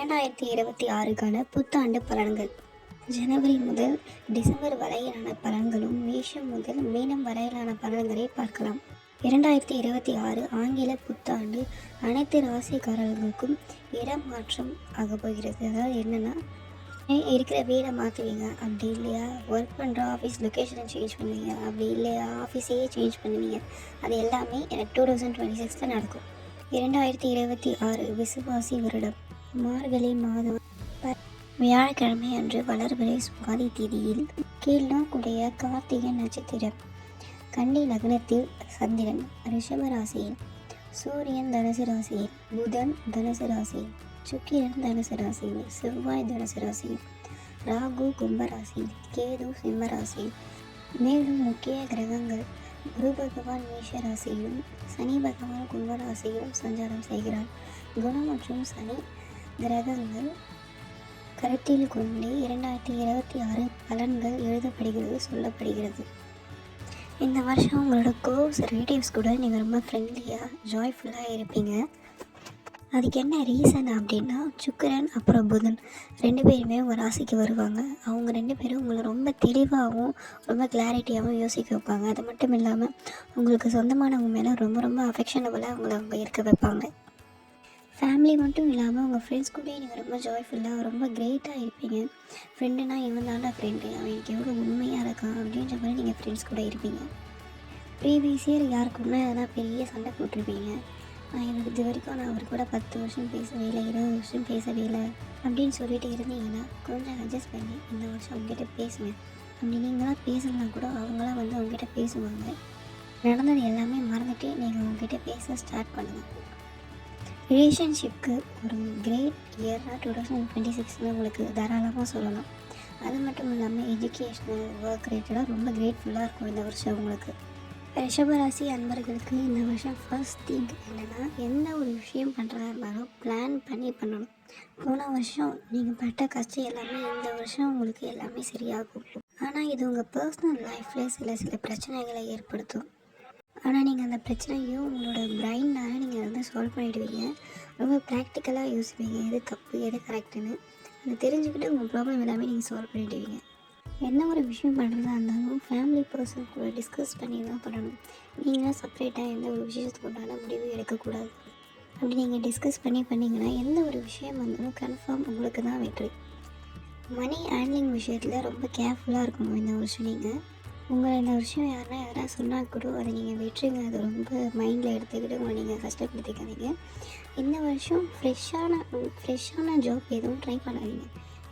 2026க்கான புத்தாண்டு பலன்கள். ஜனவரி முதல் டிசம்பர் வரையிலான பலன்களும் மேஷம் முதல் மீனம் வரையிலான பலன்களை பார்க்கலாம். 2026 ஆங்கில புத்தாண்டு அனைத்து ராசிக்காரர்களுக்கும் இடமாற்றம் ஆக போகிறது. அதாவது என்னென்னா, இருக்கிற வீடை மாற்றுவீங்க, அப்படி இல்லையா ஒர்க் பண்ணுற ஆஃபீஸ் லொக்கேஷனை சேஞ்ச் பண்ணுவீங்க, அப்படி இல்லையா ஆஃபீஸையே சேஞ்ச் பண்ணுவீங்க. அது எல்லாமே 2026 நடக்கும். 2026 விசுவாசி வருடம் மார்கழி மாதம் வியாழக்கிழமை அன்று வளர்பிறை சுவாதி தேதியில் கீழ்நோக்குடைய கார்த்திகை நட்சத்திரம், கன்னி லக்னத்தில் சந்திரன் ரிஷப ராசியில், சூரியன் தனுசு ராசியில், புதன் தனுசு ராசியில், சுக்கிரன் தனுசு ராசியில், செவ்வாய் தனுசு ராசியில், ராகு கும்பராசியில், கேது சிம்ம ராசியில். மேலும் முக்கிய கிரகங்கள் குரு பகவான் மேஷ ராசியிலும் சனி பகவான் கும்பராசியிலும் சஞ்சாரம் செய்கிறார். குணம் மற்றும் சனி கிரகங்கள் கருத்தில் கொண்டு 2026 பலன்கள் எழுதப்படுகிறது, சொல்லப்படுகிறது. இந்த வருஷம் உங்களோட க்ளோஸ் ரிலேட்டிவ்ஸ் கூட நீங்கள் ரொம்ப ஃப்ரெண்ட்லியாக ஜாய்ஃபுல்லாக இருப்பீங்க. அதுக்கு என்ன ரீசன் அப்படின்னா, சுக்கிரன் அப்புறம் புதன் 2 பேருமே உங்கள் ராசிக்கு வருவாங்க. அவங்க 2 பேரும் உங்களை ரொம்ப தெளிவாகவும் ரொம்ப கிளாரிட்டியாகவும் யோசிக்க வைப்பாங்க. அது மட்டும் இல்லாமல் உங்களுக்கு சொந்தமானவங்க மேலே ரொம்ப ரொம்ப அஃபெக்ஷனபுளாக அவங்க இருக்க வைப்பாங்க. ஃபேமிலி மட்டும் இல்லாமல் உங்கள் ஃப்ரெண்ட்ஸ் கூட நீங்கள் ரொம்ப ஜாய்ஃபுல்லாக ரொம்ப கிரேட்டாக இருப்பீங்க. ஃப்ரெண்டுனா இவன் தாண்டா ஃப்ரெண்டு, அவன் எனக்கு எவ்வளோ உண்மையாக இருக்கான் அப்படின்ற மாதிரி நீங்கள் ஃப்ரெண்ட்ஸ் கூட இருப்பீங்க. ப்ரீவியஸ் இயர் யாருக்குன்னா எதனா பெரிய சண்டை போட்டிருப்பீங்க. எனக்கு இது வரைக்கும் நான் அவர் கூட 10 வருஷம் பேசவே இல்லை, 20 வருஷம் பேசவே இல்லை அப்படின்னு சொல்லிட்டு இருந்தீங்கன்னா, கொஞ்சம் அட்ஜஸ்ட் பண்ணி இந்த வருஷம் அவங்ககிட்ட பேசுங்க. அப்படி நீங்களாம் பேசலாம் கூட அவங்களாம் வந்து அவங்ககிட்ட பேசுவாங்க. நடந்தது எல்லாமே மறந்துட்டு நீங்கள் அவங்ககிட்ட பேச ஸ்டார்ட் பண்ணுங்கள். ரிலேஷன்ஷிப்க்கு ஒரு கிரேட் இயர்னா 2026 உங்களுக்கு தாராளமாக சொல்லலாம். அது மட்டும் இல்லாமல் எஜுகேஷ்னல் ஒர்க் ரிலேட்டடாக ரொம்ப கிரேட்ஃபுல்லாக இருக்கும் இந்த வருஷம் உங்களுக்கு. ரிஷபராசி அன்பர்களுக்கு இந்த வருஷம் ஃபர்ஸ்ட் திங் என்னென்னா, எந்த ஒரு விஷயம் பண்ணுறதா இருந்தாலும் பிளான் பண்ணி பண்ணணும். போன வருஷம் நீங்கள் பட்ட கஷ்டம் எல்லாமே இந்த வருஷம் உங்களுக்கு எல்லாமே சரியாகும். ஆனால் இது உங்கள் பர்சனல் லைஃப்பில் சில பிரச்சனைகளை ஏற்படுத்தும். ஆனால் நீங்கள் அந்த பிரச்சனையும் உங்களோட பிரைன்னால நீங்கள் வந்து சால்வ் பண்ணிவிடுவீங்க. ரொம்ப ப்ராக்டிக்கலாக யோசிப்பீங்க, எது தப்பு எது கரெக்டுன்னு. அதை தெரிஞ்சுக்கிட்டு உங்கள் ப்ராப்ளம் எல்லாமே நீங்கள் சால்வ் பண்ணிவிடுவீங்க. என்ன ஒரு விஷயம் பண்ணுறதா இருந்தாலும் ஃபேமிலி பர்சன் கூட டிஸ்கஸ் பண்ணி தான் பண்ணணும். நீங்களாம் செப்பரேட்டாக எந்த ஒரு விஷயத்துக்கு உண்டான முடிவு எடுக்கக்கூடாது. அப்படி நீங்கள் டிஸ்கஸ் பண்ணிங்கன்னா எந்த ஒரு விஷயம் வந்தாலும் கன்ஃபார்ம் உங்களுக்கு தான் வெற்றி. மணி ஹேண்ட்லிங் விஷயத்தில் ரொம்ப கேர்ஃபுல்லாக இருக்கணும் இந்த வருஷம். நீங்கள் உங்களை இந்த விஷயம் யாரா சொன்னால் கூட அதை நீங்கள் வெற்றிங்க. அதை ரொம்ப மைண்டில் எடுத்துக்கிட்டு உங்களை நீங்கள் கஷ்டப்படுத்திக்காதீங்க. இந்த வருஷம் ஃப்ரெஷ்ஷான ஜாப் எதுவும் ட்ரை பண்ணாதீங்க.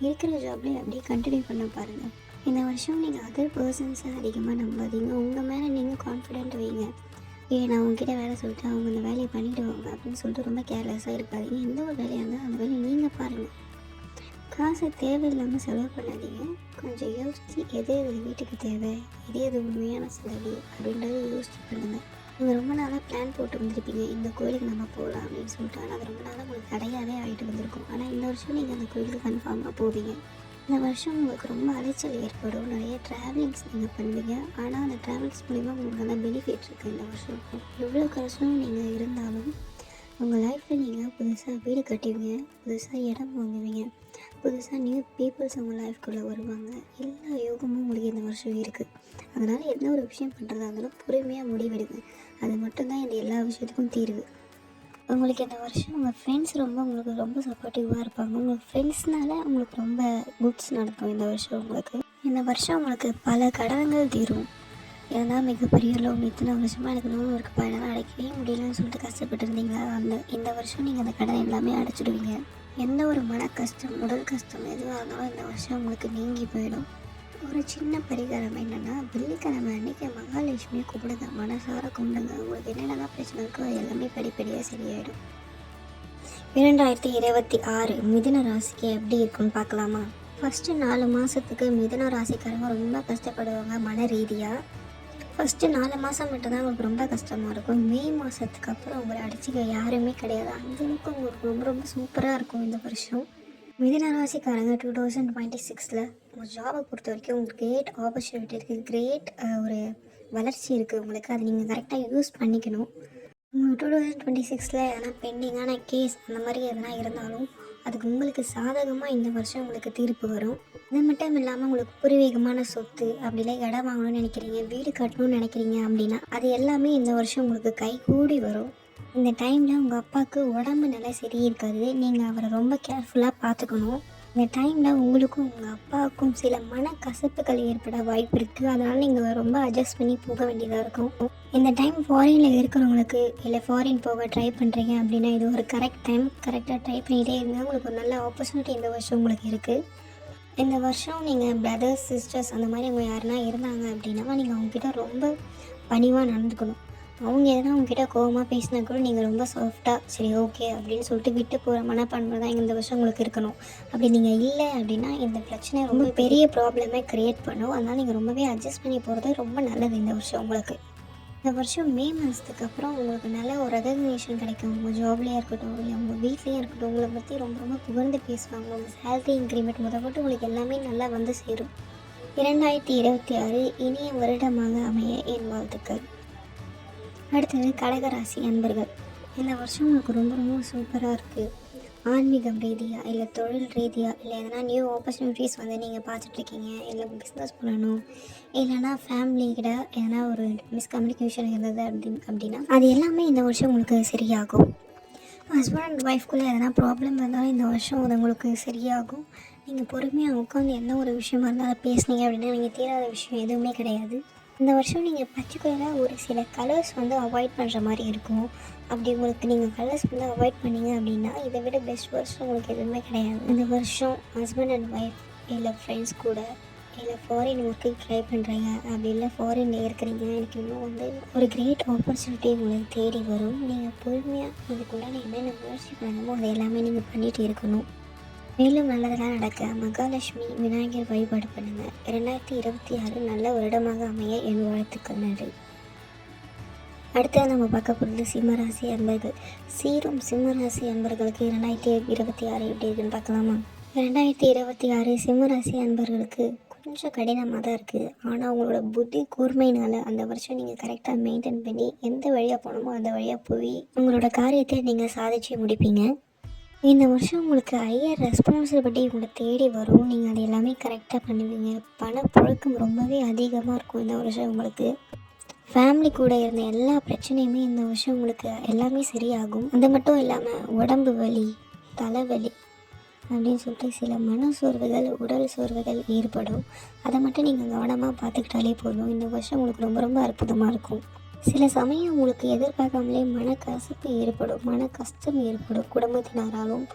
இருக்கிற ஜாப்லேயே அப்படியே கண்டினியூ பண்ண பாருங்கள். இந்த வருஷம் நீங்கள் அதர் பர்சன்ஸை அதிகமாக நம்பாதீங்க. உங்கள் மேலே நீங்கள் கான்ஃபிடென்ட் வைங்க. நான் உங்ககிட்ட வேலை சொல்லிட்டு அவங்க அந்த வேலையை பண்ணிவிடுவாங்க அப்படின்னு சொல்லிட்டு ரொம்ப கேர்லெஸ்ஸாக இருக்காதீங்க. எந்த ஒரு வேலையாக இருந்தால் அந்த வேலையை நீங்கள் பாருங்கள். காசை தேவையில்லாமல் செலவு பண்ணாதீங்க. கொஞ்சம் யோசித்து எது வீட்டுக்கு தேவை, எது உண்மையான செலவு அப்படின்றத யோசித்து பண்ணுங்கள். நீங்கள் ரொம்ப நாளாக பிளான் போட்டு வந்திருப்பீங்க, இந்த கோயிலுக்கு நம்ம போகலாம் அப்படின்னு சொல்லிட்டு. ஆனால் அது ரொம்ப நாளாக உங்களுக்கு தடையாகவே ஆகிட்டு வந்திருக்கும். ஆனால் இந்த வருஷம் நீங்கள் அந்த கோயிலுக்கு கன்ஃபார்மாக போவீங்க. இந்த வருஷம் உங்களுக்கு ரொம்ப அலைச்சல் ஏற்படும், நிறைய ட்ராவலிங்ஸ் நீங்கள் பண்ணுவீங்க. ஆனால் அந்த ட்ராவல்ஸ் மூலிமா உங்களுக்கு நல்லா பெனிஃபிட் இருக்குது இந்த வருஷம். எவ்வளோ கஷ்டம் நீங்கள் இருந்தாலும் உங்கள் லைஃப்பில் நீங்கள் புதுசாக வீடு கட்டுவீங்க, புதுசாக இடம் வாங்குவீங்க, புதுசாக நியூ பீப்புள்ஸ் உங்கள் லைஃப்குள்ளே வருவாங்க. எல்லா யோகமும் உங்களுக்கு இந்த வருஷம் இருக்குது. அதனால் எந்த ஒரு விஷயம் பண்ணுறதா இருந்தாலும் பொறுமையாக முடிவெடுங்க. அது மட்டும்தான் இந்த எல்லா விஷயத்துக்கும் தீர்வு. உங்களுக்கு இந்த வருஷம் உங்கள் ஃப்ரெண்ட்ஸ் உங்களுக்கு ரொம்ப சப்போர்ட்டிவாக இருப்பாங்க. உங்கள் ஃப்ரெண்ட்ஸ்னால உங்களுக்கு ரொம்ப குட்ஸ் நடக்கும் இந்த வருஷம் உங்களுக்கு. இந்த வருஷம் உங்களுக்கு பல கடன்கள் தீரும். ஏன்னா மிகப்பெரிய லோன், இத்தனை வருஷமாக எனக்கு லோன் இருக்குப்பா, என்னால் அடைக்கவே முடியலன்னு சொல்லிட்டு கஷ்டப்பட்டு இருந்தீங்களா, இந்த வருஷம் நீங்கள் அந்த கடன் எல்லாமே அடைச்சிடுவீங்க. எந்த ஒரு மன கஷ்டம், உடல் கஷ்டம் எதுவாக இருந்தாலும் இந்த வருஷம் உங்களுக்கு நீங்கி போயிடும். ஒரு சின்ன பரிகாரம் என்னென்னா, வெள்ளிக்கிழமை அன்றைக்கி மகாலட்சுமியை கும்பிடுங்க, மனசார கும்பிடுங்க. உங்களுக்கு என்னென்ன பிரச்சனை இருக்கோ அது எல்லாமே படிப்படியாக சரியாயிடும். 2026 மிதுன ராசிக்கு எப்படி இருக்குன்னு பார்க்கலாமா? ஃபஸ்ட்டு 4 மாதத்துக்கு மிதுன ராசிக்காரங்க ரொம்ப கஷ்டப்படுவாங்க மன ரீதியாக. ஃபஸ்ட்டு 4 மாதம் மட்டும்தான் உங்களுக்கு ரொம்ப கஷ்டமாக இருக்கும். மே மாதத்துக்கு அப்புறம் உங்களை அடிச்சுக்க யாருமே கிடையாது. அந்தளவுக்கு உங்களுக்கு ரொம்ப ரொம்ப சூப்பராக இருக்கும் இந்த வருஷம். மிதுன ராசிக்காரங்க 2026 உங்கள் ஜாபை பொறுத்த வரைக்கும் உங்களுக்கு கிரேட் ஆப்பர்ச்சுனிட்டி இருக்குது, கிரேட் ஒரு வளர்ச்சி இருக்குது உங்களுக்கு. அதை நீங்கள் கரெக்டாக யூஸ் பண்ணிக்கணும். உங்களுக்கு 2026 எதனா பெண்டிங்கான கேஸ் அந்த மாதிரி எதனா இருந்தாலும் அதுக்கு உங்களுக்கு சாதகமாக இந்த வருஷம் உங்களுக்கு தீர்ப்பு வரும். அது மட்டும் இல்லாமல் உங்களுக்கு பூர்வீகமான சொத்து அப்படின்னா இடம் வாங்கணும்னு நினைக்கிறீங்க, வீடு கட்டணும்னு நினைக்கிறீங்க அப்படின்னா அது எல்லாமே இந்த வருஷம் உங்களுக்கு கைகூடி வரும். இந்த டைமில் உங்கள் அப்பாவுக்கு உடம்பு நல்லா சரி இருக்காது, நீங்கள் அவரை ரொம்ப கேர்ஃபுல்லாக பார்த்துக்கணும். இந்த டைமில் உங்களுக்கும் உங்கள் அப்பாவுக்கும் சில மனக்கசப்புகள் ஏற்பட வாய்ப்பு இருக்குது. அதனால் நீங்கள் ரொம்ப அட்ஜஸ்ட் பண்ணி போக வேண்டியதாக இருக்கும். இந்த டைம் ஃபாரினில் இருக்கிறவங்களுக்கு இல்லை ஃபாரின் போக ட்ரை பண்ணுறீங்க அப்படின்னா இது ஒரு கரெக்ட் டைம். கரெக்டாக ட்ரை பண்ணிகிட்டே இருந்தால் உங்களுக்கு ஒரு நல்ல ஆப்பர்ச்சுனிட்டி இந்த வருஷம் உங்களுக்கு இருக்குது. இந்த வருஷம் நீங்கள் பிரதர்ஸ் சிஸ்டர்ஸ் அந்த மாதிரி அவங்க யாருனா இருந்தாங்க அப்படின்னா நீங்கள் அவங்கக்கிட்ட ரொம்ப பணிவாக நடந்துக்கணும். அவங்க எதனா அவங்ககிட்ட கோவமாக பேசினா கூட நீங்கள் ரொம்ப சாஃப்டாக சரி ஓகே அப்படின்னு சொல்லிட்டு விட்டு போகிற மனப்பான்மை தான் இந்த வருஷம் உங்களுக்கு இருக்கணும். அப்படி நீங்கள் இல்லை அப்படின்னா இந்த பிரச்சனை ரொம்ப பெரிய ப்ராப்ளமே க்ரியேட் பண்ணும். அதனால் நீங்கள் ரொம்பவே அட்ஜஸ்ட் பண்ணி போகிறது ரொம்ப நல்லது இந்த வருஷம் உங்களுக்கு. இந்த வருஷம் மே மாதத்துக்கு அப்புறம் உங்களுக்கு நல்ல ஒரு ரெகக்னேஷன் கிடைக்கும். உங்கள் ஜாப்லேயே இருக்கட்டும் இல்லை உங்கள் வீட்லேயே இருக்கட்டும் உங்களை பற்றி ரொம்ப ரொம்ப புகழ்ந்து பேசுவாங்க. உங்கள் சேலரி இன்க்ரிமெண்ட் முதற்கொண்டு உங்களுக்கு எல்லாமே நல்லா வந்து சேரும். 2026 இனிய வருடமாக அமைய என் வாழ்த்துக்கள். அடுத்தது கடகராசி அன்பர்கள். இந்த வருஷம் உங்களுக்கு ரொம்ப ரொம்ப சூப்பராக இருக்குது. ஆன்மீகம் ரீதியாக இல்லை தொழில் ரீதியாக இல்லை எதனா நியூ ஆப்பர்ச்சுனிட்டிஸ் வந்து நீங்கள் பார்த்துட்ருக்கீங்க, இல்லை பிஸ்னஸ் பண்ணணும், இல்லைனா ஃபேமிலிக்கிட்ட எதனா ஒரு மிஸ்கம்யூனிகேஷன் இருந்தது அப்படின்னா அது எல்லாமே இந்த வருஷம் உங்களுக்கு சரியாகும். ஹஸ்பண்ட் அண்ட் ஒய்ஃப்குள்ளே எதனா ப்ராப்ளம் இருந்தாலும் இந்த வருஷம் அது உங்களுக்கு சரியாகும். நீங்கள் பொறுமையாக உட்காந்து என்ன ஒரு விஷயமா இருந்தாலும் பேசுனீங்க அப்படின்னா நீங்கள் தீராத விஷயம் எதுவுமே கிடையாது. இந்த வருஷம் நீங்கள் பர்டிகுலராக ஒரு சில கலர்ஸ் வந்து அவாய்ட் பண்ணுற மாதிரி இருக்கும். அப்படி உங்களுக்கு நீங்கள் கலர்ஸ் வந்து அவாய்ட் பண்ணிங்க அப்படின்னா இதை விட பெஸ்ட் வருஷம் உங்களுக்கு எதுவுமே கிடையாது. இந்த வருஷம் ஹஸ்பண்ட் அண்ட் ஒய்ஃப் இல்லை ஃப்ரெண்ட்ஸ் கூட இல்லை ஃபாரின் ஒர்க்கு ட்ரை பண்ணுறீங்க அப்படி இல்லை ஃபாரினில் இருக்கிறீங்க, எனக்கு இன்னும் வந்து ஒரு கிரேட் ஆப்பர்ச்சுனிட்டி உங்களுக்கு தேடி வரும். நீங்கள் பொறுமையாக இதுக்குள்ளான என்னென்ன முயற்சி பண்ணணுமோ அதை எல்லாமே நீங்கள் பண்ணிகிட்டு இருக்கணும். மேலும் நல்லதெல்லாம் நடக்க மகாலட்சுமி விநாயகர் வழிபாடு பண்ணுங்கள். 2026 நல்ல வருடமாக அமைய என் வாழ்த்துக்கள். நன்றி. அடுத்தது நம்ம பார்க்க போகிறது சிம்மராசி அன்பர்கள். சீரும் சிம்மராசி அன்பர்களுக்கு 2026 எப்படி இருக்குன்னு பார்க்கலாமா? 2026 சிம்மராசி அன்பர்களுக்கு கொஞ்சம் கடினமாக தான் இருக்குது. ஆனால் உங்களோட புத்தி கூர்மையினால் அந்த வருஷம் நீங்கள் கரெக்டாக மெயின்டைன் பண்ணி எந்த வழியாக போகணுமோ அந்த வழியாக போய் உங்களோட காரியத்தை நீங்கள் சாதிச்சு முடிப்பீங்க. இந்த வருஷம் உங்களுக்கு ஹையர் ரெஸ்பான்சிபிலிட்டி உங்களை தேடி வரும். நீங்கள் அது எல்லாமே கரெக்டாக பண்ணுவீங்க. பணப்புழக்கம் ரொம்பவே அதிகமாக இருக்கும் இந்த வருஷம் உங்களுக்கு. ஃபேமிலி கூட இருந்த எல்லா பிரச்சனையுமே இந்த வருஷம் உங்களுக்கு எல்லாமே சரியாகும். அது மட்டும் இல்லாமல் உடம்பு வலி, தலைவலி அப்படின்னு சொல்லிட்டு சில மன சோர்வுகள், உடல் சோர்வுகள் ஏற்படும். அதை மட்டும் நீங்கள் கவனமாக பார்த்துக்கிட்டாலே போதும். இந்த வருஷம் உங்களுக்கு ரொம்ப ரொம்ப அற்புதமாக இருக்கும். சில சமயம் உங்களுக்கு எதிர்பார்க்காமலே மனக்கசப்பு ஏற்படும், மன கஷ்டம் ஏற்படும். குடும்பத்தினராலும்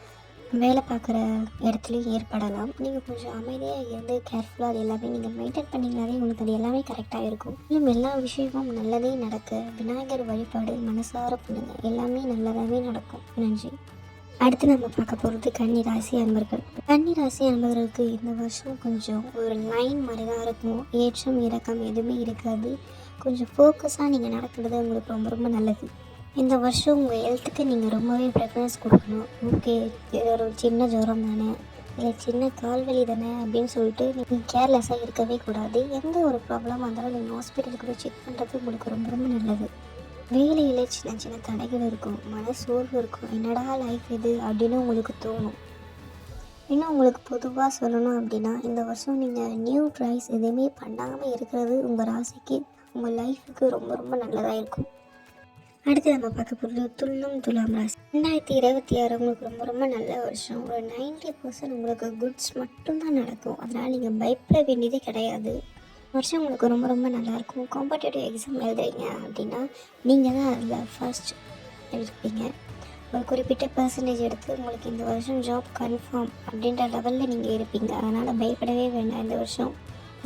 வேலை பார்க்குற இடத்துலையும் ஏற்படலாம். நீங்கள் கொஞ்சம் அமைதியாக இருந்து கேர்ஃபுல்லாக அது எல்லாமே நீங்கள் மெயின்டைன் பண்ணிங்கனாலே உங்களுக்கு அது எல்லாமே கரெக்டாக இருக்கும். இன்னும் எல்லா விஷயமும் நல்லதே நடக்க விநாயகர் வழிபாடு மனசார பண்ணுங்கள். எல்லாமே நல்லதாகவே நடக்கும். நன்றி. அடுத்து நம்ம பார்க்க போகிறது கன்னிராசி அன்பர்கள். கன்னிராசி அன்பர்களுக்கு இந்த வருஷம் கொஞ்சம் ஒரு லைன் மாதிரி தான் இருக்கும். ஏற்றம் இறக்கம் எதுவுமே இருக்காது. கொஞ்சம் ஃபோக்கஸாக நீங்கள் நடக்கிறது உங்களுக்கு ரொம்ப ரொம்ப நல்லது. இந்த வருஷம் உங்கள் ஹெல்த்துக்கு நீங்கள் ரொம்பவே ப்ரிஃபரன்ஸ் கொடுக்கணும். ஓகே இது ஒரு சின்ன ஜுரம் தானே இல்லை சின்ன கால்வலி தானே அப்படின்னு சொல்லிட்டு நீங்கள் கேர்லெஸ்ஸாக இருக்கவே கூடாது. எந்த ஒரு ப்ராப்ளமாக இருந்தாலும் நீங்கள் ஹாஸ்பிட்டலுக்கு போய் செக் பண்ணுறது உங்களுக்கு ரொம்ப ரொம்ப நல்லது. வேலையில் சின்ன சின்ன தடைகள் இருக்கும், மன சோர்வு இருக்கும், என்னடா லைஃப் இது அப்படின்னு உங்களுக்கு தோணும். இன்னும் உங்களுக்கு பொதுவாக சொல்லணும் அப்படின்னா இந்த வருஷம் நீங்கள் நியூ ட்ரைஸ் எதுவுமே பண்ணாமல் இருக்கிறது உங்கள் ராசிக்கு உங்கள் லைஃபுக்கு ரொம்ப ரொம்ப நல்லதாக இருக்கும். அடுத்து நம்ம பார்க்க போகிறது துலாம் ராசி. 2026 உங்களுக்கு ரொம்ப ரொம்ப நல்ல வருஷம். ஒரு 90% உங்களுக்கு குட்ஸ் மட்டும்தான் நடக்கும். அதனால் நீங்கள் பயப்பட வேண்டியதே கிடையாது. வருஷம் உங்களுக்கு ரொம்ப ரொம்ப நல்லாயிருக்கும். காம்படிட்டிவ் எக்ஸாம் எழுதுறீங்க அப்படின்னா நீங்கள் தான் அதில் ஃபர்ஸ்ட் இருப்பீங்க. ஒரு குறிப்பிட்ட பர்சன்டேஜ் எடுத்து உங்களுக்கு இந்த வருஷம் ஜாப் கன்ஃபார்ம் அப்படின்ற லெவலில் நீங்கள் இருப்பீங்க. அதனால் பயப்படவே வேண்டாம். இந்த வருஷம்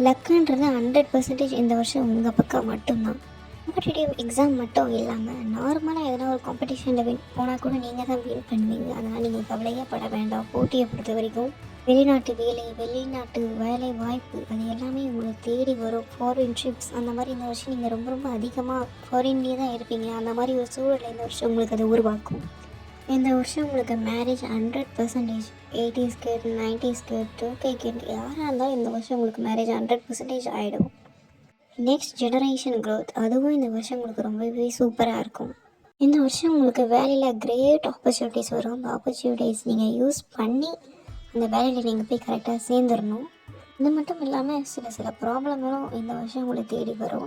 லக்குன்றது 100% இந்த வருஷம் உங்கள் பக்கம் மட்டும்தான். காம்படிட்டிவ் எக்ஸாம் மட்டும் இல்லாமல் நார்மலாக எதனா ஒரு காம்படிஷனில் போனால் கூட நீங்கள் தான் வின் பண்ணுவீங்க. அதனால் நீங்கள் கவலையே பட வேண்டாம். போட்டியை பொறுத்த வரைக்கும் வெளிநாட்டு வேலை, வெளிநாட்டு வேலை வாய்ப்பு அது எல்லாமே உங்களுக்கு தேடி வரும். ஃபாரின் ட்ரிப்ஸ் அந்த மாதிரி இந்த வருஷம் நீங்கள் ரொம்ப ரொம்ப அதிகமாக ஃபாரின்லேயே தான் இருப்பீங்க. அந்த மாதிரி ஒரு சூழலை இந்த வருஷம் உங்களுக்கு அதை உருவாக்கும். இந்த வருஷம் உங்களுக்கு marriage 100%, 80s kit, 90s kit, 2K kit யாராக இருந்தாலும் இந்த வருஷம் உங்களுக்கு மேரேஜ் 100% ஆகிடும். நெக்ஸ்ட் ஜெனரேஷன் க்ரோத் அதுவும் இந்த வருஷம் உங்களுக்கு ரொம்பவே சூப்பராக இருக்கும். இந்த வருஷம் உங்களுக்கு வேலையில் கிரேட் ஆப்பர்ச்சுனிட்டிஸ் வரும். அந்த ஆப்பர்ச்சுனிட்டிஸ் நீங்கள் யூஸ் பண்ணி அந்த வேலையில் நீங்கள் போய் கரெக்டாக சேர்ந்துடணும். இது மட்டும் இல்லாமல் சில ப்ராப்ளங்களும் இந்த வருஷம் உங்களை தேடி வரும்.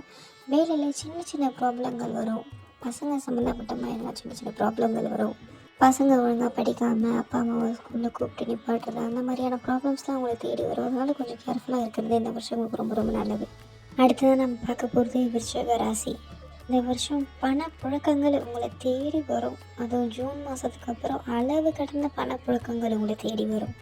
வேலையில் சின்ன சின்ன ப்ராப்ளங்கள் வரும். பசங்க சம்மந்தப்பட்ட மாதிரிலாம் சின்ன சின்ன ப்ராப்ளங்கள் வரும். பசங்க ஒழுங்காக படிக்காமல் அப்பா அம்மாவை ஸ்கூலில் கூப்பிட்டு நிப்பாட்டுறது, அந்த மாதிரியான ப்ராப்ளம்ஸ்லாம் உங்களை தேடி வரும். அதனால் கொஞ்சம் கேர்ஃபுல்லாக இருக்கிறது இந்த வருஷம் உங்களுக்கு ரொம்ப ரொம்ப நல்லது. அடுத்ததான் நம்ம பார்க்க போகிறது விருச்சிக ராசி. இந்த வருஷம் பணப்புழக்கங்கள் உங்களை தேடி வரும். அதுவும் ஜூன் மாதத்துக்கு அப்புறம் அளவு கடந்த பணப்புழக்கங்கள் உங்களை தேடி வரும்.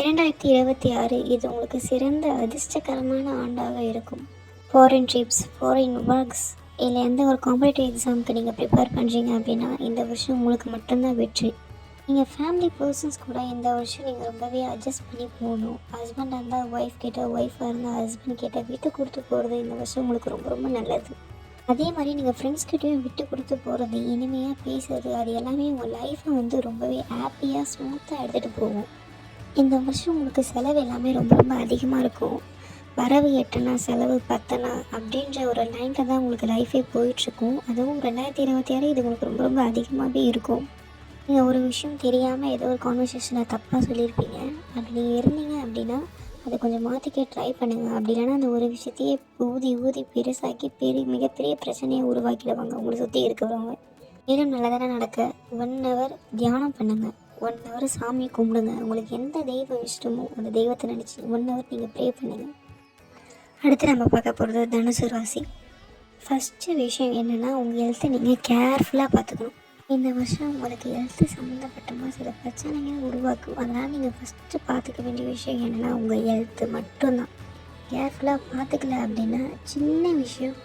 2026 இது உங்களுக்கு சிறந்த அதிர்ஷ்டகரமான ஆண்டாக இருக்கும். ஃபாரின் ட்ரிப்ஸ், ஃபாரின் ஒர்க்ஸ், இல்லை எந்த ஒரு காம்படிட்டிவ் எக்ஸாமுக்கு நீங்கள் ப்ரிப்பேர் பண்ணுறீங்க அப்படின்னா இந்த வருஷம் உங்களுக்கு மட்டும்தான் வெற்றி. நீங்கள் ஃபேமிலி பர்சன்ஸ் கூட இந்த வருஷம் நீங்கள் ரொம்பவே அட்ஜஸ்ட் பண்ணி போகணும். ஹஸ்பண்டாக இருந்தால் ஒய்ஃப் கிட்ட, ஒய்ஃபாக இருந்தால் ஹஸ்பண்ட் கிட்ட விட்டு கொடுத்து போகிறது இந்த வருஷம் உங்களுக்கு ரொம்ப ரொம்ப நல்லது. அதே மாதிரி நீங்கள் ஃப்ரெண்ட்ஸ்கிட்டையும் விட்டு கொடுத்து போகிறது, இனிமையாக பேசுகிறது, அது எல்லாமே உங்கள் லைஃப்பை வந்து ரொம்பவே ஹாப்பியாக ஸ்மூத்தாக எடுத்துகிட்டு போகும். இந்த வருஷம் உங்களுக்கு செலவு எல்லாமே ரொம்ப ரொம்ப அதிகமாக இருக்கும். வரவு எட்டனா செலவு பத்தனா அப்படின்ற ஒரு லைனில் தான் உங்களுக்கு லைஃபே போயிட்டுருக்கும். அதுவும் 2026 இது உங்களுக்கு ரொம்ப ரொம்ப அதிகமாகவே இருக்கும். நீங்கள் ஒரு விஷயம் தெரியாமல் ஏதோ ஒரு கான்வர்சேஷனை தப்பாக சொல்லியிருப்பீங்க. அப்படி இருந்தீங்க அப்படின்னா அதை கொஞ்சம் மாற்றிக்க ட்ரை பண்ணுங்கள். அப்படி இல்லைன்னா அந்த ஒரு விஷயத்தையே ஊதி ஊதி பெருசாக்கி மிகப்பெரிய பிரச்சனையை உருவாக்கிடுவாங்க உங்களை சுற்றி இருக்கிறவங்க. மேலும் நல்லதான நடக்க 1 hour தியானம் பண்ணுங்கள். 1 hour சாமி கும்பிடுங்க. உங்களுக்கு எந்த தெய்வம் இஷ்டமோ அந்த தெய்வத்தை நினச்சி 1 hour நீங்கள் ப்ரே பண்ணுங்கள். அடுத்து நம்ம பார்க்க போகிறது தனுசு ராசி. ஃபஸ்ட்டு விஷயம் என்னென்னா உங்கள் ஹெல்த்தை நீங்கள் கேர்ஃபுல்லாக பார்த்துக்கணும். இந்த வருஷம் உங்களுக்கு ஹெல்த்து சம்மந்தப்பட்டமாக சில பிரச்சனைகள் உருவாக்கும். அதனால் நீங்கள் ஃபஸ்ட்டு பார்த்துக்க வேண்டிய விஷயம் என்னென்னா உங்கள் ஹெல்த்து மட்டும்தான். கேர்ஃபுல்லாக பார்த்துக்கல அப்படின்னா சின்ன விஷயம்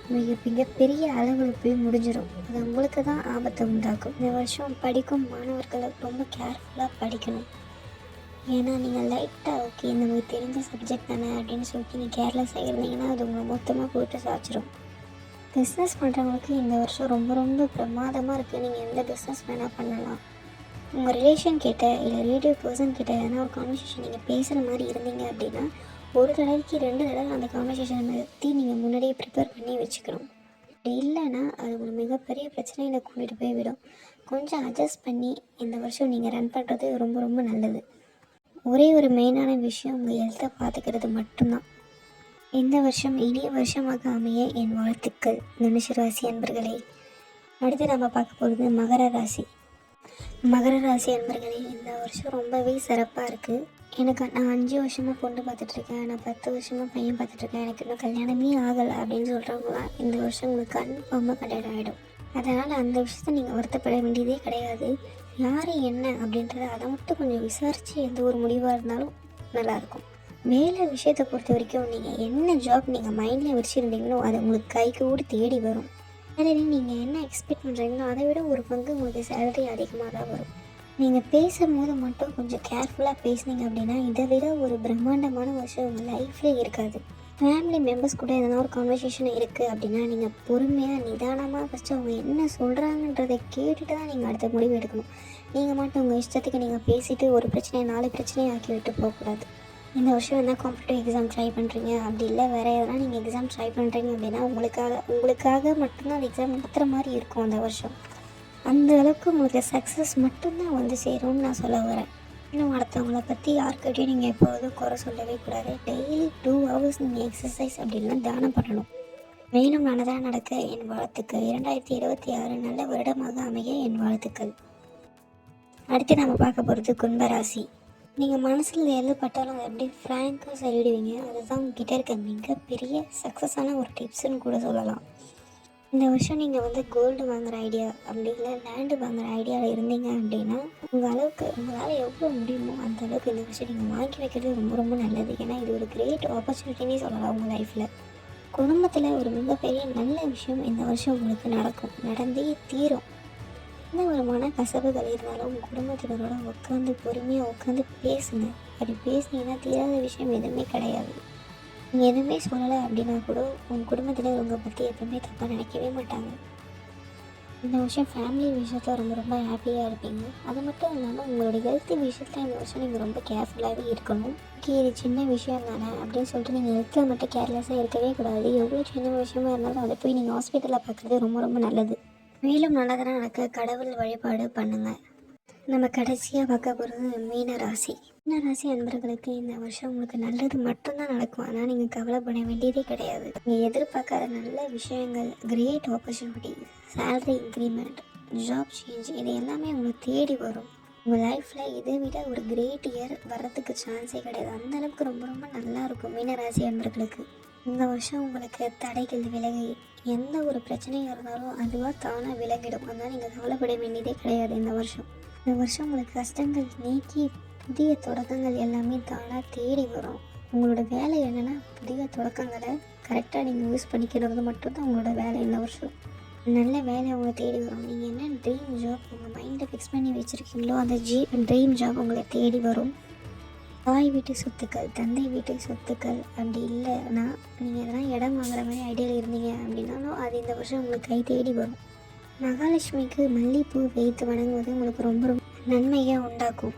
மிகப்பெரிய அளவில் போய் முடிஞ்சிடும். அது உங்களுக்கு தான் ஆபத்தை உண்டாக்கும். இந்த வருஷம் படிக்கும் மாணவர்களை ரொம்ப கேர்ஃபுல்லாக படிக்கணும். ஏன்னா நீங்கள் லைட்டாக ஓகே நமக்கு தெரிஞ்ச சப்ஜெக்ட் தானே அப்படின்னு சொல்லிட்டு நீங்கள் கேர்லெஸ்ஸாக இருந்தீங்கன்னா அது உங்களை மொத்தமாக போட்டு சாய்ச்சிரும். பிஸ்னஸ் பண்ணுறவங்களுக்கு இந்த வருஷம் ரொம்ப ரொம்ப பிரமாதமாக இருக்குது. நீங்கள் எந்த பிஸ்னஸ் வேணால் பண்ணலாம். உங்கள் ரிலேஷன் கிட்ட இல்லை ரிலேட்டிவ் பர்சன் கிட்ட எதனா ஒரு கான்வர்சேஷன் நீங்கள் பேசுகிற மாதிரி இருந்தீங்க அப்படின்னா ஒரு தடவைக்கு 2 தடவை அந்த கான்வர்சேஷனை நிறுத்தி நீங்கள் முன்னாடியே ப்ரிப்பேர் பண்ணி வச்சுக்கணும். அப்படி இல்லைன்னா அது ஒரு மிகப்பெரிய பிரச்சனையில் கூட்டிகிட்டு போய் விடும். கொஞ்சம் அட்ஜஸ்ட் பண்ணி இந்த வருஷம் நீங்கள் ரன் பண்ணுறது ரொம்ப ரொம்ப நல்லது. ஒரே ஒரு மெயினான விஷயம் உங்கள் ஹெல்த்தை பார்த்துக்கிறது மட்டும்தான். இந்த வருஷம் இனிய வருஷமாக அமைய என் வாழ்த்துக்கள் தனுசு ராசி அன்பர்களே. அடுத்து நம்ம பார்க்க போகிறது மகர ராசி. மகர ராசி அன்பர்களே, இந்த வருஷம் ரொம்பவே சிறப்பாக இருக்குது. நான் 5 வருஷமாக பொண்ணு பார்த்துட்ருக்கேன், நான் 10 வருஷமாக பையன் பார்த்துட்ருக்கேன், எனக்கு இன்னும் கல்யாணமே ஆகலை அப்படின்னு சொல்கிறவங்களாம் இந்த வருஷம் உங்களுக்கு கன்ஃபார்மாக கல்யாணம் ஆகிடும். அதனால் அந்த விஷயத்த நீங்கள் வருத்தப்பட வேண்டியதே கிடையாது. யார் என்ன அப்படின்றத அதை மட்டும் கொஞ்சம் விசாரித்து எந்த ஒரு முடிவாக இருந்தாலும் நல்லாயிருக்கும். வேலை விஷயத்தை பொறுத்த வரைக்கும் நீங்கள் என்ன ஜாப் நீங்கள் மைண்டில் வச்சுருந்தீங்களோ அது உங்களுக்கு கைக்கு கூட தேடி வரும். வேலையில் நீங்கள் என்ன எக்ஸ்பெக்ட் பண்ணுறீங்களோ அதை விட ஒரு பங்கு உங்களுக்கு சேலரி அதிகமாக தான் வரும். நீங்கள் பேசும்போது மட்டும் கொஞ்சம் கேர்ஃபுல்லாக பேசுனீங்க அப்படின்னா இதை விட ஒரு பிரம்மாண்டமான வருஷம் உங்கள் லைஃப்லேயே இருக்காது. ஃபேமிலி மெம்பர்ஸ் கூட எதனா ஒரு கான்வர்சேஷன் இருக்குது அப்படின்னா நீங்கள் பொறுமையாக நிதானமாக ஃபஸ்ட்டு அவங்க என்ன சொல்கிறாங்கன்றதை கேட்டுட்டு தான் நீங்கள் அடுத்த முடிவு எடுக்கணும். நீங்கள் மட்டும் உங்கள் இஷ்டத்துக்கு நீங்கள் பேசிவிட்டு ஒரு பிரச்சனையை 4 பிரச்சனையை ஆக்கி விட்டு போகக்கூடாது. இந்த வருஷம் என்ன காம்படிட்டிவ் எக்ஸாம் ட்ரை பண்ணுறீங்க அப்படி இல்லை வேறு எதனா நீங்கள் எக்ஸாம் ட்ரை பண்ணுறீங்க அப்படின்னா உங்களுக்காக மட்டும்தான் அந்த எக்ஸாம் நடத்துகிற மாதிரி இருக்கும். அந்த வருஷம் அந்த அளவுக்கு உங்களுக்கு சக்ஸஸ் மட்டும்தான் வந்து சேரும்னு நான் சொல்ல வரேன். இன்னும் அடுத்தவங்கள பற்றி யார்கிட்டையும் நீங்கள் எப்போதும் குறை சொல்லவே கூடாது. டெய்லி 2 hours நீங்கள் எக்ஸசைஸ் அப்படின்னா தியானம் பண்ணணும். மேலும் நல்லதாக நடக்க என் வாழ்த்துக்கள். 2026 நல்ல வருடமாக அமைய என் வாழ்த்துக்கள். அடுத்து நம்ம பார்க்க போகிறது கும்பராசி. நீங்கள் மனசில் எழுதப்பட்டாலும் அதை எப்படி ஃப்ராங்காக சொல்லிடுவீங்க. அதுதான் உங்ககிட்ட இருக்க மிகப்பெரிய சக்ஸஸான ஒரு டிப்ஸ்ன்னு கூட சொல்லலாம். இந்த வருஷம் நீங்கள் வந்து கோல்டு வாங்குகிற ஐடியா அப்படி இல்லை லேண்டு வாங்குகிற ஐடியாவில் இருந்தீங்க அப்படின்னா உங்களால் எவ்வளோ முடியுமோ அந்த அளவுக்கு இந்த வருஷம் நீங்கள் வாங்கி வைக்கிறது ரொம்ப ரொம்ப நல்லது. ஏன்னா இது ஒரு கிரேட் ஆப்பர்ச்சுனிட்டினே சொல்லலாம் உங்கள் லைஃப்பில். குடும்பத்தில் ஒரு மிகப்பெரிய நல்ல விஷயம் இந்த வருஷம் உங்களுக்கு நடக்கும், நடந்தே தீரும். எந்த ஒரு மனக்கசப்புகள் இருந்தாலும் உங்கள் குடும்பத்தினரோட பொறுமையாக உட்காந்து பேசுங்க. அப்படி பேசுனீங்கன்னா தீராத விஷயம் எதுவுமே கிடையாது. நீங்கள் எதுவுமே சொல்லலை அப்படின்னா கூட உங்கள் குடும்பத்தில் உங்களை பற்றி எப்பவுமே தப்பாக நினைக்கவே மாட்டாங்க. இந்த வருஷம் ஃபேமிலி விஷயத்தில் ரொம்ப ரொம்ப ஹாப்பியாக இருப்பீங்க. அது மட்டும் இல்லாமல் உங்களுடைய ஹெல்த் விஷயத்தில் இந்த வருஷம் நீங்கள் ரொம்ப கேர்ஃபுல்லாகவே இருக்கணும். ஓகே இது சின்ன விஷயம் தானே அப்படின்னு சொல்லிட்டு நீங்கள் ஹெல்த்தில் மட்டும் கேர்லெஸ்ஸாக இருக்கவே கூடாது. எவ்வளோ சின்ன விஷயமா இருந்தாலும் அதை போய் நீங்கள் ஹாஸ்பிட்டலில் பார்க்குறது ரொம்ப ரொம்ப நல்லது. மேலும் நல்லதெல்லாம் நடக்க கடவுள் வழிபாடு பண்ணுங்க. நம்ம கடைசியாக பார்க்க போகிறது மீன ராசி. மீன ராசி அன்பர்களுக்கு இந்த வருஷம் உங்களுக்கு நல்லது மட்டும்தான் நடக்கும். ஆனால் நீங்கள் கவலைப்பட வேண்டியதே கிடையாது. நீங்கள் எதிர்பார்க்காத நல்ல விஷயங்கள், great opportunity, salary increment, job change, இது எல்லாமே உங்களுக்கு தேடி வரும். உங்கள் லைஃப்பில் இதை விட ஒரு கிரேட் இயர் வர்றதுக்கு சான்ஸே கிடையாது. அந்தளவுக்கு ரொம்ப ரொம்ப நல்லா இருக்கும் மீன ராசி அன்பர்களுக்கு. இந்த வருஷம் உங்களுக்கு தடைகள் விலகி எந்த ஒரு பிரச்சனையாக இருந்தாலும் அதுவாக தானாக விலகிடும். அதனால் நீங்கள் கவலைப்பட வேண்டியதே கிடையாது. இந்த வருஷம் உங்களுக்கு கஷ்டங்கள் நீக்கி புதிய தொடக்கங்கள் எல்லாமே தானாக தேடி வரும். உங்களோட வேலை என்னென்னா புதிய தொடக்கங்களை கரெக்டாக நீங்கள் யூஸ் பண்ணிக்கிறது மட்டும்தான் உங்களோட வேலை. இந்த வருஷம் நல்ல வேலை உங்களை தேடி வரும். நீங்கள் என்ன ட்ரீம் ஜாப் உங்கள் மைண்டை ஃபிக்ஸ் பண்ணி வச்சுருக்கீங்களோ அந்த ட்ரீம் ஜாப் உங்களை தேடி வரும். தாய் வீட்டு சொத்துக்கள், தந்தை வீட்டு சொத்துக்கள் அப்படி இல்லைன்னா நீங்கள் எதனா இடம் வாங்குற மாதிரி ஐடியாவில் இருந்தீங்க அப்படின்னாலும் அது இந்த வருஷம் உங்களுக்கு கை தேடி வரும். மகாலட்சுமிக்கு மல்லிகைப்பூ வைத்து வணங்குவது உங்களுக்கு ரொம்ப ரொம்ப நன்மையை உண்டாக்கும்.